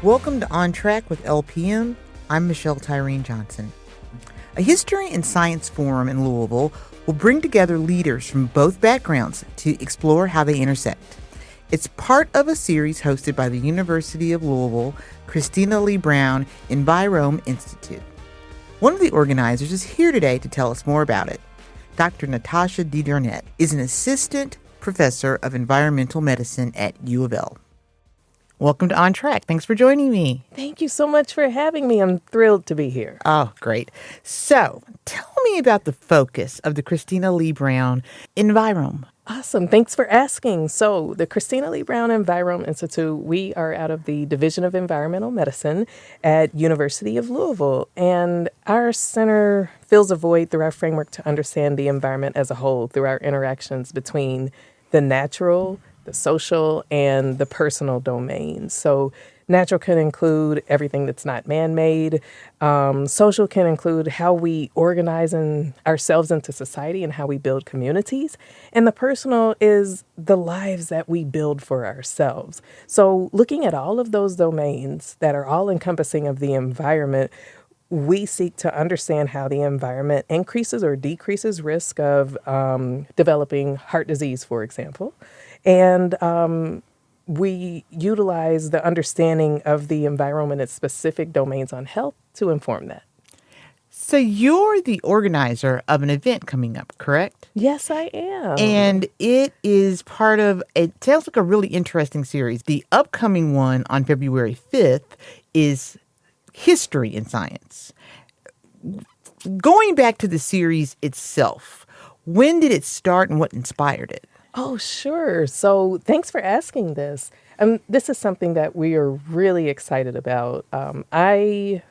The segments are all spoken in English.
Welcome to On Track with LPM. I'm Michelle Tyreen Johnson. A History and Science Forum in Louisville will bring together leaders from both backgrounds to explore how they intersect. It's part of a series hosted by the University of Louisville Christina Lee Brown Envirome Institute. One of the organizers is here today to tell us more about it. Dr. Natasha DeJarnett is an assistant professor of environmental medicine at U of L. Welcome to On Track. Thanks for joining me. Thank you so much for having me. I'm thrilled to be here. Oh, great. So, tell me about the focus of the Christina Lee Brown Envirome. Awesome. Thanks for asking. So the Christina Lee Brown Envirome Institute, we are out of the Division of Environmental Medicine at University of Louisville. And our center fills a void through our framework to understand the environment as a whole through our interactions between the natural, the social, and the personal domains. So natural can include everything that's not man-made. Social can include how we organize ourselves into society and how we build communities. And the personal is the lives that we build for ourselves. So looking at all of those domains that are all encompassing of the environment, we seek to understand how the environment increases or decreases risk of developing heart disease, for example. And we utilize the understanding of the environment and its specific domains on health to inform that. So you're the organizer of an event coming up, correct? Yes, I am. And it is part of, it sounds like a really interesting series. The upcoming one on February 5th is History and Science. Going back to the series itself, when did it start and what inspired it? Oh, sure. So thanks for asking this. This is something that we are really excited about. I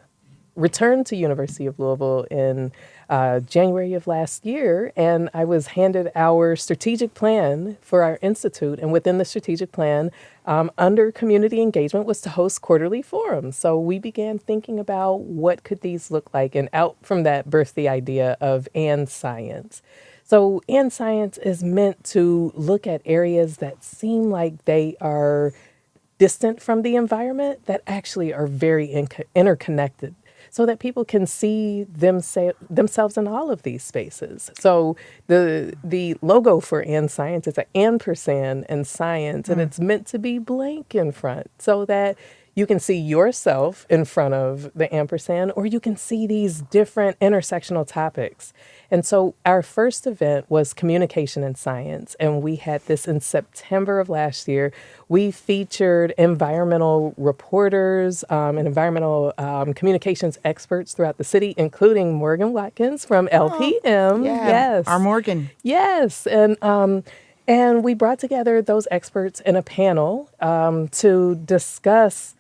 returned to University of Louisville in January of last year, and I was handed our strategic plan for our institute. And within the strategic plan, under community engagement, was to host quarterly forums. So we began thinking about what could these look like, and out from that birthed the idea of And Science. So And Science is meant to look at areas that seem like they are distant from the environment that actually are very interconnected, so that people can see themselves in all of these spaces. So the logo for And Science is an ampersand and science, and it's meant to be blank in front so that you can see yourself in front of the ampersand, or you can see these different intersectional topics. And so our first event was Communication and Science, and we had this in September of last year. We featured environmental reporters and environmental communications experts throughout the city, including Morgan Watkins from LPM. Yes. Our Morgan. Yes. And we brought together those experts in a panel to discuss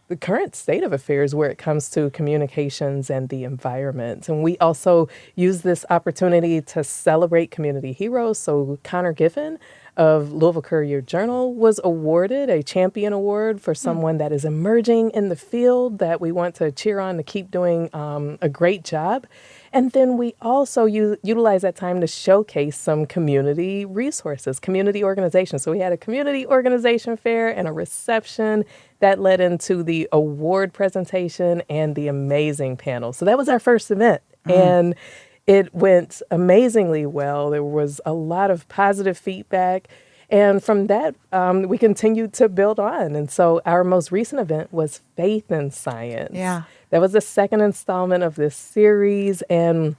the current state of affairs where it comes to communications and the environment. And we also use this opportunity to celebrate community heroes. So Connor Giffen of Louisville Courier-Journal was awarded a champion award for someone that is emerging in the field that we want to cheer on to keep doing a great job. And then we also utilize that time to showcase some community resources, community organizations. So we had a community organization fair and a reception that led into the award presentation and the amazing panel. So that was our first event. And it went amazingly well. There was a lot of positive feedback. And from that, we continued to build on. And so our most recent event was Faith and Science. Yeah. That was the second installment of this series. And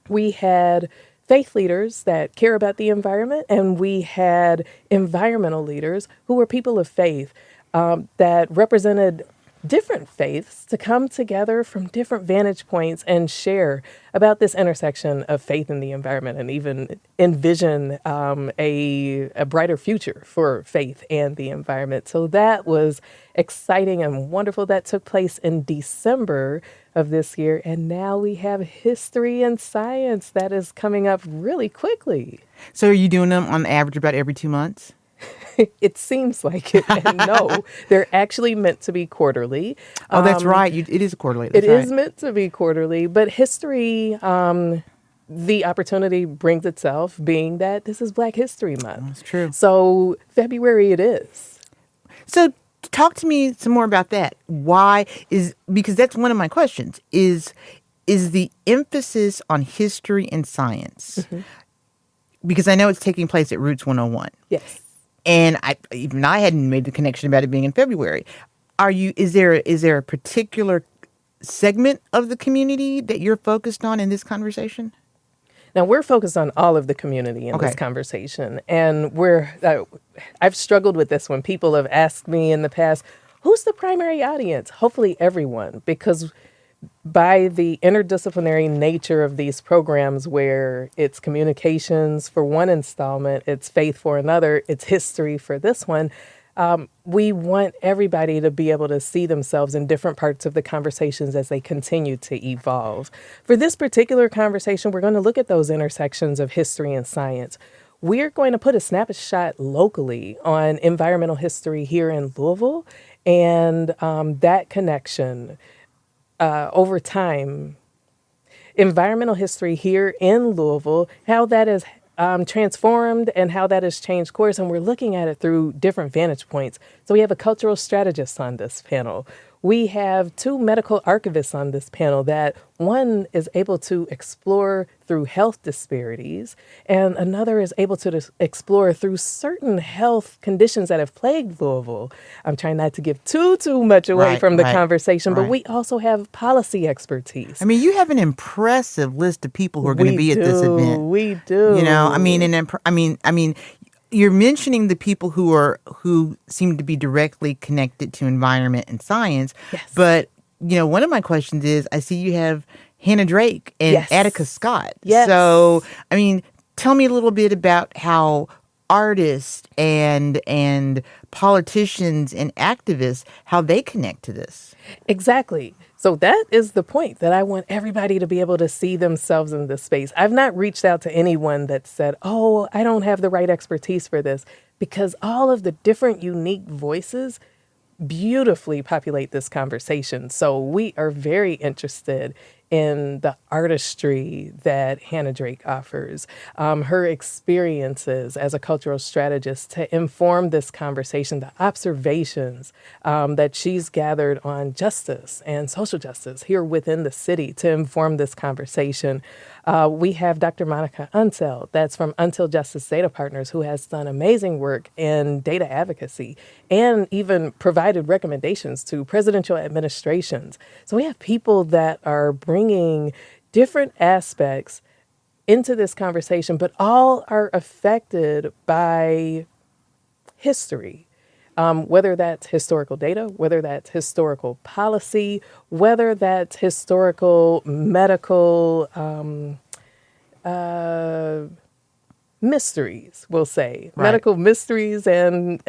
we had faith leaders that care about the environment, and we had environmental leaders who were people of faith that represented different faiths to come together from different vantage points and share about this intersection of faith and the environment, and even envision a brighter future for faith and the environment. So that was exciting and wonderful. That took place in December of this year. And now we have History and Science that is coming up really quickly. So are you doing them on average about every 2 months? It seems like it. And no, they're actually meant to be quarterly. Oh, that's right. It is quarterly. That's It right. is meant to be quarterly. But history, the opportunity brings itself, being that this is Black History Month. That's true. So February it is. So talk to me some more about that. Because that's one of my questions is the emphasis on history and science, because I know it's taking place at Roots 101. Yes. And I hadn't made the connection about it being in February. Is there a particular segment of the community that you're focused on in this conversation? Now, we're focused on all of the community in this conversation. And I've struggled with this when people have asked me in the past, who's the primary audience? Hopefully everyone, because by the interdisciplinary nature of these programs, where it's communications for one installment, it's faith for another, it's history for this one, we want everybody to be able to see themselves in different parts of the conversations as they continue to evolve. For this particular conversation, we're going to look at those intersections of history and science. We're going to put a snapshot locally on environmental history here in Louisville, and that connection over time, environmental history here in Louisville, how that is transformed and how that has changed course. And we're looking at it through different vantage points. So we have a cultural strategist on this panel. We have two medical archivists on this panel that one is able to explore through health disparities, and another is able to explore through certain health conditions that have plagued Louisville. I'm trying not to give too much away from the conversation, but we also have policy expertise. I mean, you have an impressive list of people who are going to be at this event. We do. You know, I mean, you're mentioning the people who seem to be directly connected to environment and science. Yes. But, one of my questions is, I see you have Hannah Drake and Attica Scott. Yes. So, I mean, tell me a little bit about how artists and politicians and activists, how they connect to this. Exactly. So that is the point, that I want everybody to be able to see themselves in this space. I've not reached out to anyone that said, oh, I don't have the right expertise for this, because all of the different unique voices beautifully populate this conversation. So we are very interested in the artistry that Hannah Drake offers, her experiences as a cultural strategist to inform this conversation, the observations that she's gathered on justice and social justice here within the city to inform this conversation. We have Dr. Monica Unseld, that's from Until Justice Data Partners, who has done amazing work in data advocacy and even provided recommendations to presidential administrations. So we have people that are bringing different aspects into this conversation, but all are affected by history. Whether that's historical data, whether that's historical policy, whether that's historical medical mysteries, we'll say. Right. Medical mysteries and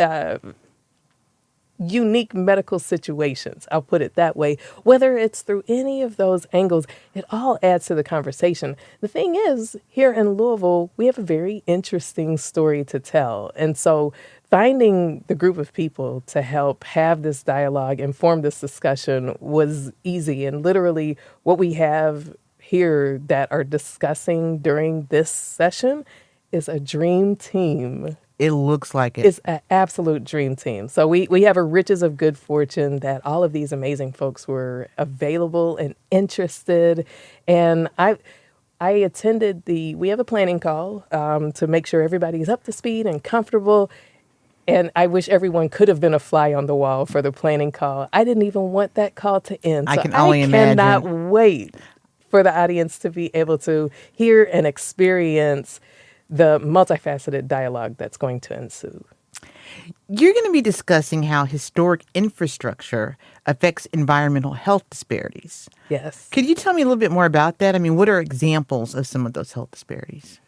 unique medical situations, I'll put it that way. Whether it's through any of those angles, it all adds to the conversation. The thing is, here in Louisville, we have a very interesting story to tell. And so finding the group of people to help have this dialogue, inform this discussion was easy. And literally what we have here that are discussing during this session is a dream team. It looks like it. It's an absolute dream team. So we have a riches of good fortune that all of these amazing folks were available and interested. And I attended we have a planning call to make sure everybody's up to speed and comfortable. And I wish everyone could have been a fly on the wall for the planning call. I didn't even want that call to end. I can only imagine. I cannot wait for the audience to be able to hear and experience the multifaceted dialogue that's going to ensue. You're going to be discussing how historic infrastructure affects environmental health disparities. Yes. Could you tell me a little bit more about that? I mean, what are examples of some of those health disparities?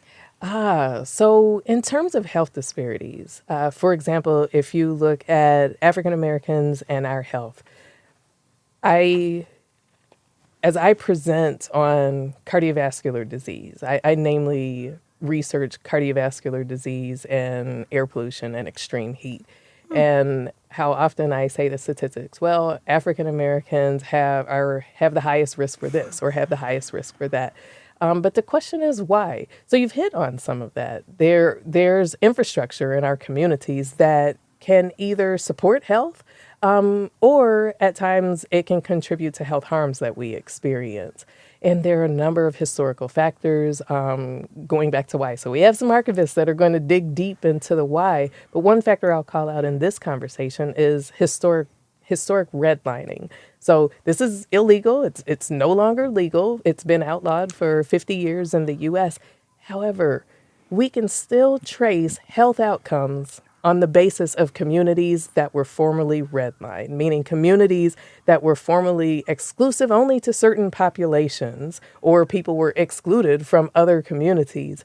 So in terms of health disparities, for example, if you look at African Americans and our health, as I present on cardiovascular disease, I namely research cardiovascular disease and air pollution and extreme heat. And how often I say the statistics, well, African Americans have the highest risk for this or have the highest risk for that. But the question is why? So you've hit on some of that. There's infrastructure in our communities that can either support health or at times it can contribute to health harms that we experience. And there are a number of historical factors going back to why. So we have some archivists that are going to dig deep into the why. But one factor I'll call out in this conversation is historic redlining. So this is illegal. It's no longer legal. It's been outlawed for 50 years in the U.S. However, we can still trace health outcomes on the basis of communities that were formerly redlined, meaning communities that were formerly exclusive only to certain populations or people were excluded from other communities.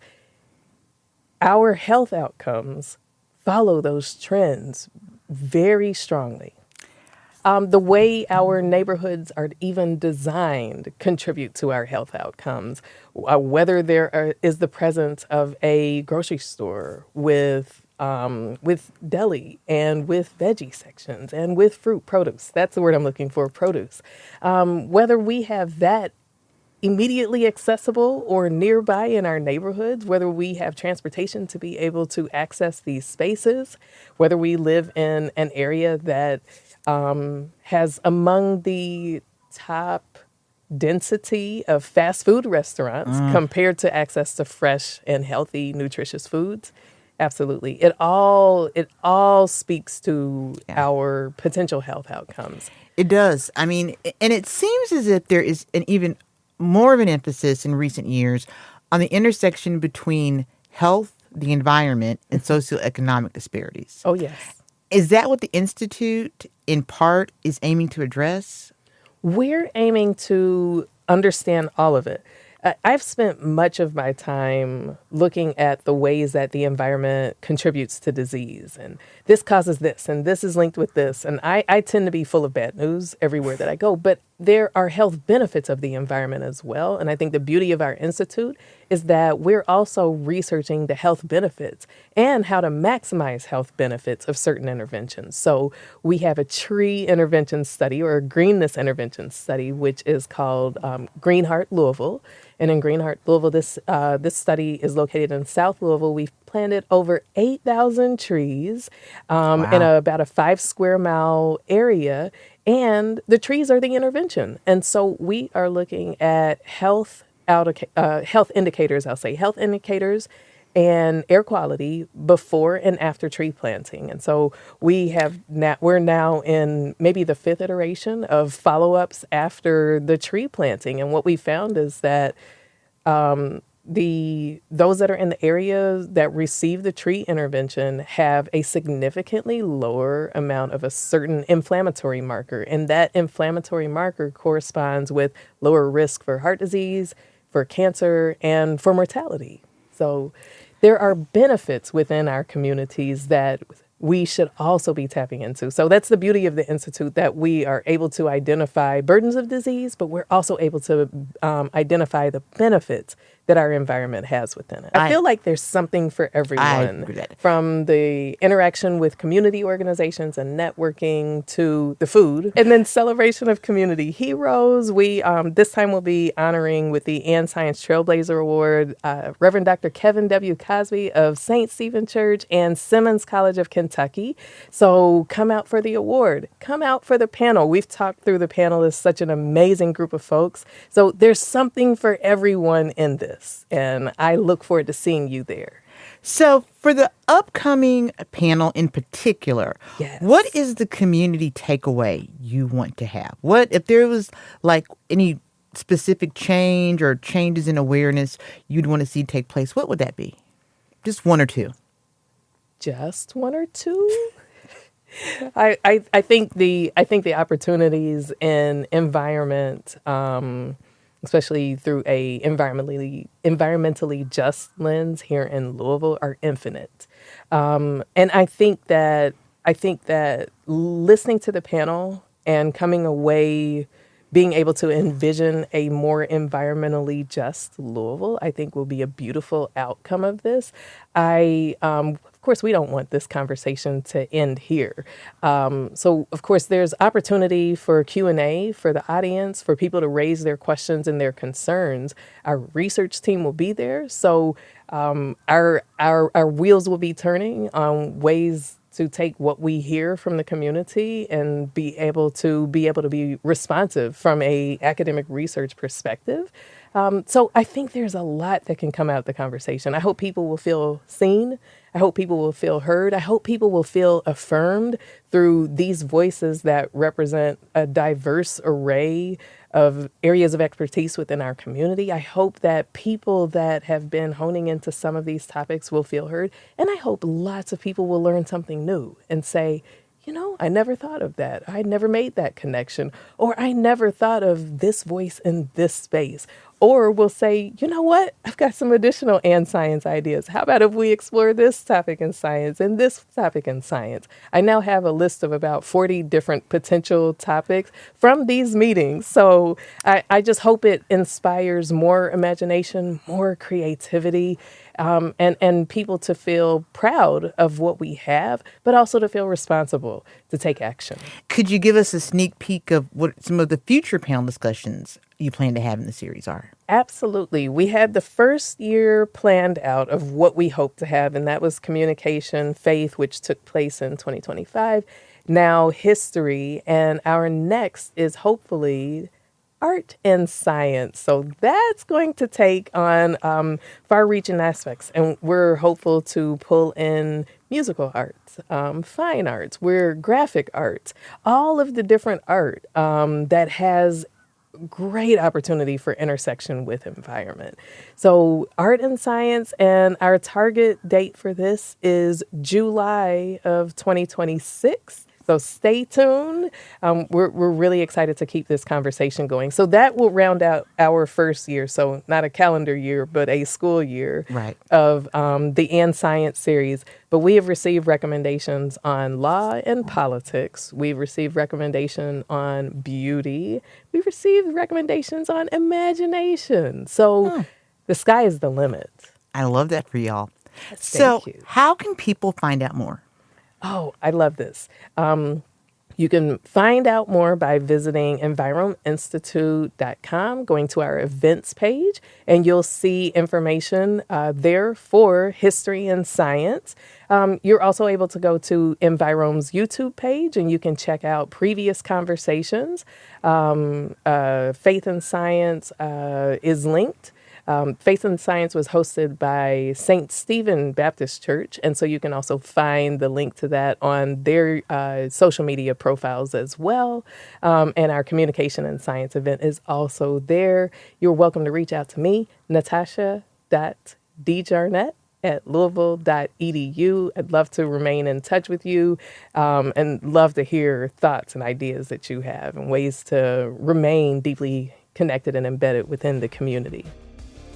Our health outcomes follow those trends very strongly. The way our neighborhoods are even designed contribute to our health outcomes. Whether there is the presence of a grocery store with deli and with veggie sections and with produce. That's the word I'm looking for, produce. Whether we have that immediately accessible or nearby in our neighborhoods, whether we have transportation to be able to access these spaces, whether we live in an area that has among the top density of fast food restaurants compared to access to fresh and healthy, nutritious foods. Absolutely. It all speaks to our potential health outcomes. It does. I mean, and it seems as if there is an even more of an emphasis in recent years on the intersection between health, the environment, and socioeconomic disparities. Oh, yes. Is that what the Institute, in part, is aiming to address? We're aiming to understand all of it. I've spent much of my time looking at the ways that the environment contributes to disease. And this causes this, and this is linked with this. And I tend to be full of bad news everywhere that I go. But there are health benefits of the environment as well. And I think the beauty of our institute is that we're also researching the health benefits and how to maximize health benefits of certain interventions. So we have a tree intervention study or a greenness intervention study, which is called Green Heart Louisville. And in Green Heart Louisville, this study is located in South Louisville. We've planted over 8,000 trees in about a 5 square mile area. And the trees are the intervention. And so we are looking at health indicators, health indicators and air quality before and after tree planting. And so we're now in maybe the 5th iteration of follow-ups after the tree planting. And what we found is that those that are in the areas that receive the tree intervention have a significantly lower amount of a certain inflammatory marker. And that inflammatory marker corresponds with lower risk for heart disease, for cancer, and for mortality. So there are benefits within our communities that we should also be tapping into. So that's the beauty of the Institute, that we are able to identify burdens of disease, but we're also able to identify the benefits that our environment has within it. I feel like there's something for everyone, from the interaction with community organizations and networking to the food, and then celebration of community heroes. We this time we'll be honoring with the And Science Trailblazer Award Reverend Dr. Kevin W. Cosby of St. Stephen Church and Simmons College of Kentucky. So come out for the award. Come out for the panel. We've talked through the panel. It's such an amazing group of folks. So there's something for everyone in this. And I look forward to seeing you there. So for the upcoming panel in particular, what is the community takeaway you want to have? What if there was like any specific change or changes in awareness you'd want to see take place, what would that be? Just one or two. Just one or two? I think the opportunities in environment, especially through a environmentally just lens here in Louisville, are infinite. And I think that listening to the panel and coming away being able to envision a more environmentally just Louisville, I think will be a beautiful outcome of this. Of course, we don't want this conversation to end here. So, of course, there's opportunity for Q&A for the audience, for people to raise their questions and their concerns. Our research team will be there. So our wheels will be turning on ways to take what we hear from the community and be able to be responsive from a academic research perspective. So I think there's a lot that can come out of the conversation. I hope people will feel seen. I hope people will feel heard. I hope people will feel affirmed through these voices that represent a diverse array of areas of expertise within our community. I hope that people that have been honing into some of these topics will feel heard. And I hope lots of people will learn something new and say, you know, I never thought of that. I never made that connection. Or I never thought of this voice in this space. Or we'll say, you know what? I've got some additional and science ideas. How about if we explore this topic in science and this topic in science? I now have a list of about 40 different potential topics from these meetings. So I just hope it inspires more imagination, more creativity, and people to feel proud of what we have, but also to feel responsible to take action. Could you give us a sneak peek of what some of the future panel discussions you plan to have in the series are? Absolutely. We had the first year planned out of what we hope to have, and that was communication, faith, which took place in 2025, now history, and our next is hopefully art and science. So that's going to take on far-reaching aspects, and we're hopeful to pull in musical arts, fine arts, graphic arts, all of the different art that has great opportunity for intersection with environment. So art and science, and our target date for this is July of 2026. So stay tuned. We're really excited to keep this conversation going. So that will round out our first year. So not a calendar year, but a school year of the And Science series. But we have received recommendations on law and politics. We've received recommendation on beauty. We've received recommendations on imagination. So the sky is the limit. I love that for y'all. Thank you. How can people find out more? Oh, I love this. You can find out more by visiting enviromeinstitute.com, going to our events page, and you'll see information there for history and science. You're also able to go to Envirome's YouTube page, and you can check out previous conversations. Faith and Science is linked. Faith and Science was hosted by St. Stephen Baptist Church, and so you can also find the link to that on their social media profiles as well. And our Communication and Science event is also there. You're welcome to reach out to me, Natasha.DeJarnett at louisville.edu. I'd love to remain in touch with you and love to hear thoughts and ideas that you have and ways to remain deeply connected and embedded within the community.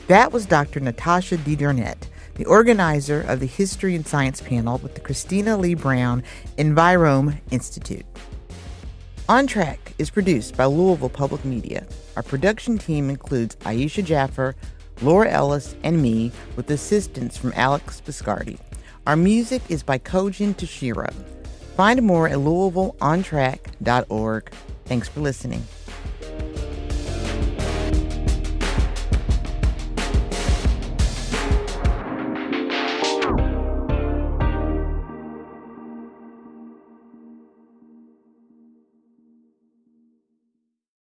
That was Dr. Natasha DeJarnett, the organizer of the History and Science panel with the Christina Lee Brown Envirome Institute. On Track is produced by Louisville Public Media. Our production team includes Aisha Jaffer, Laura Ellis, and me, with assistance from Alex Biscardi. Our music is by Kojin Toshiro. Find more at LouisvilleOnTrack.org. Thanks for listening.